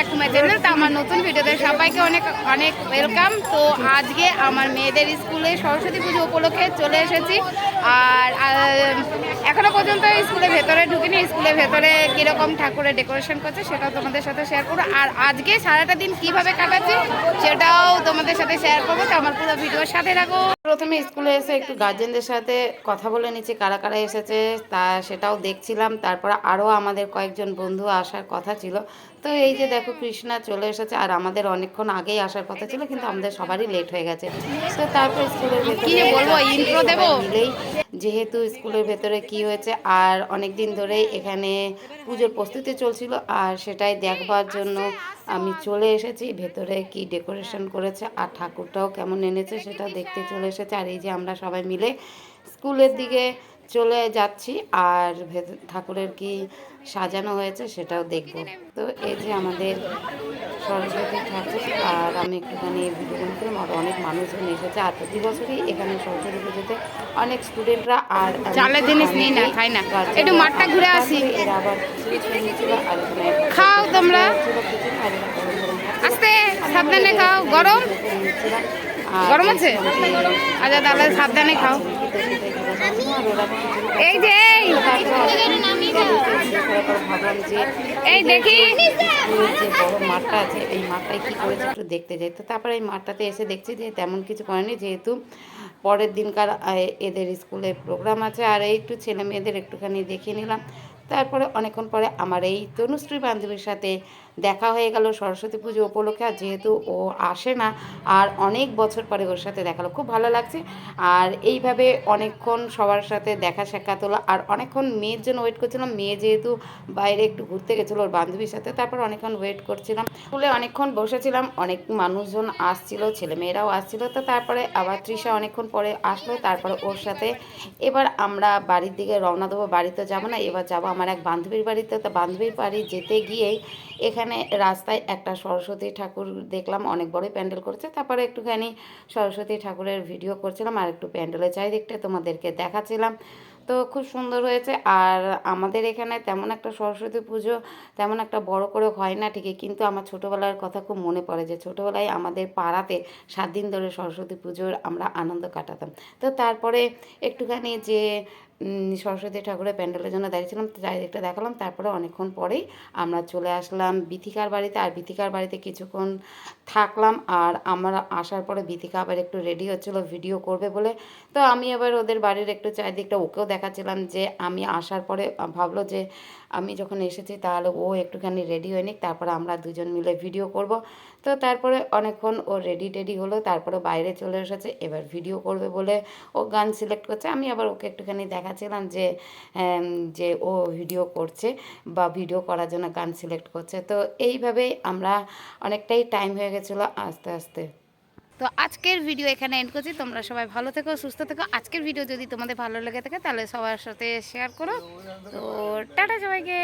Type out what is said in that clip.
Back to my channel. তো আমার নতুন ভিডিওতে সবাইকে অনেক অনেক ওয়েলকাম। তো আজকে আমার মেয়েদের স্কুলে সরস্বতী পুজো উপলক্ষে চলে এসেছি। আর এখনো পর্যন্ত স্কুলের ভেতরে ঢুকিনি। স্কুলের ভেতরে কীরকম ঠাকুরের ডেকোরেশন করছে সেটাও তোমাদের সাথে শেয়ার করবো। আর আজকে সারাটা দিন কীভাবে কাটাচ্ছি সেটাও তোমাদের সাথে শেয়ার করবো। তো আমার পুরো ভিডিওর সাথে থাকো। প্রথমে স্কুলে এসে একটু গার্জেনদের সাথে কথা বলে নিচ্ছি, কারা কারা এসেছে তা সেটাও দেখছিলাম। তারপর আরও আমাদের কয়েকজন বন্ধু আসার কথা ছিল। তো এই যে দেখো কৃষ্ণা চলে এসেছে, আর আমাদের অনেকক্ষণ আগেই আসার কথা ছিল, কিন্তু আমাদের সবারই লেট হয়ে গেছে। তো তারপর স্কুলের ভেতরে বলবো ইন্ট্রো দেবো মিলেই, যেহেতু স্কুলের ভেতরে কি হয়েছে আর অনেক দিন ধরেই এখানে পুজোর প্রস্তুতি চলছিল, আর সেটাই দেখবার জন্য আমি চলে এসেছি। ভেতরে কি ডেকোরেশন করেছে আর ঠাকুরটাও কেমন এনেছে সেটা দেখতে চলে এসেছে। আর এই যে আমরা সবাই মিলে স্কুলের দিকে চলে যাচ্ছি, আর ঠাকুরের কি সাজানো হয়েছে সেটাও দেখব। তো এই যে আমাদের সরস্বতী ঠাকুর, আর আমি একটুখানি ভিডিও করলাম। আর অনেক মানুষজন এসেছে, আর প্রতি বছরই এখানে সরস্বতী পুজোতে অনেক স্টুডেন্টরা আর চালের জিনিস নিই না, খাই না, একটু মাঠটা ঘুরে আসি। এরা আবার নিয়েছিল, আর এখানে খাও তোমরা আস্তে সাবধানে খাও, গরম গরম আছে। আচ্ছা তাহলে সাবধানে খাও। এই যে ভাবলাম যে এই দেখি যে বড় মাঠটা আছে, এই মাঠটায় কি করেছে একটু দেখতে যাই। তো তারপরে এই মাঠটাতে এসে দেখছি যে তেমন কিছু করেনি, যেহেতু পরের দিনকার এদের স্কুলে প্রোগ্রাম আছে। আর এই একটু ছেলে মেয়েদের একটুখানি দেখিয়ে নিলাম। তারপরে অনেকক্ষণ পরে আমার এই তনুশ্রী বান্ধবীর সাথে দেখা হয়ে গেল সরস্বতী পুজো উপলক্ষে। আর যেহেতু ও আসে না, আর অনেক বছর পরে ওর সাথে দেখালো, খুব ভালো লাগছে। আর এইভাবে অনেকক্ষণ সবার সাথে দেখা সাক্ষাৎ হলো। আর অনেকক্ষণ মেয়ের জন্য ওয়েট করছিলাম। মেয়ে যেহেতু বাইরে একটু ঘুরতে গেছিলো ওর বান্ধবীর সাথে, তারপর অনেকক্ষণ ওয়েট করছিলাম। স্কুলে অনেকক্ষণ বসেছিলাম, অনেক মানুষজন আসছিল, ছেলেমেয়েরাও আসছিল। তো তারপরে আবার তৃষা অনেকক্ষণ পরে আসলো, তারপরে ওর সাথে এবার আমরা বাড়ির দিকে রওনা দেবো। বাড়িতে যাবো না, এবার যাবো আমার এক বান্ধবীর বাড়িতে। তো বান্ধবীর বাড়ি যেতে গিয়েই এখানে রাস্তায় একটা সরস্বতী ঠাকুর দেখলাম, অনেক বড় প্যান্ডেল করেছে। তারপরে একটুখানি সরস্বতী ঠাকুরের ভিডিও করছিলাম, আর একটু প্যান্ডেলের চারিদিকটা তোমাদেরকে দেখাচ্ছিলাম। তো খুব সুন্দর হয়েছে। আর আমাদের এখানে তেমন একটা সরস্বতী পুজো তেমন একটা বড় করে হয় না ঠিকই, কিন্তু আমার ছোটোবেলার কথা খুব মনে পড়ে যে ছোটোবেলায় আমাদের পাড়াতে 7 দিন ধরে সরস্বতী পুজোর আমরা আনন্দ কাটাতাম। তো তারপরে একটুখানি যে সরস্বতী ঠাকুরের প্যান্ডেলের জন্য দাঁড়িয়েছিলাম, চারিদিকটা দেখালাম। তারপরে অনেকক্ষণ পরেই আমরা চলে আসলাম বিথিকার বাড়িতে। আর বিথিকার বাড়িতে কিছুক্ষণ থাকলাম, আর আমরা আসার পরে বিথিকা আবার একটু রেডি হচ্ছিলো ভিডিও করবে বলে। তো আমি আবার ওদের বাড়ির একটু চারিদিকটা ওকেও দেখাচ্ছিলাম, যে আমি আসার পরে ভাবলো যে আমি যখন এসেছি তাহলে ও একটুখানি রেডি হয়ে নিক, তারপরে আমরা দুজন মিলে ভিডিও করব। তো তারপরে অনেকক্ষণ ও রেডি হলো, তারপরে বাইরে চলে এসেছে। এবার ভিডিও করবে বলে ও গান সিলেক্ট করছে। আমি আবার ওকে একটুখানি দেখাচ্ছিলাম যে যে ও ভিডিও করছে বা ভিডিও করার জন্য গান সিলেক্ট করছে। তো এইভাবেই আমরা অনেকটাই টাইম হয়ে গেছিলো আস্তে আস্তে। তো আজকের ভিডিও এখানে এন্ড করছি। তোমরা সবাই ভালো থেকো, সুস্থ থেকো। আজকের ভিডিও যদি তোমাদের ভালো লেগে থাকে তাহলে সবার সাথে শেয়ার করো। তো টাটা সবাইকে।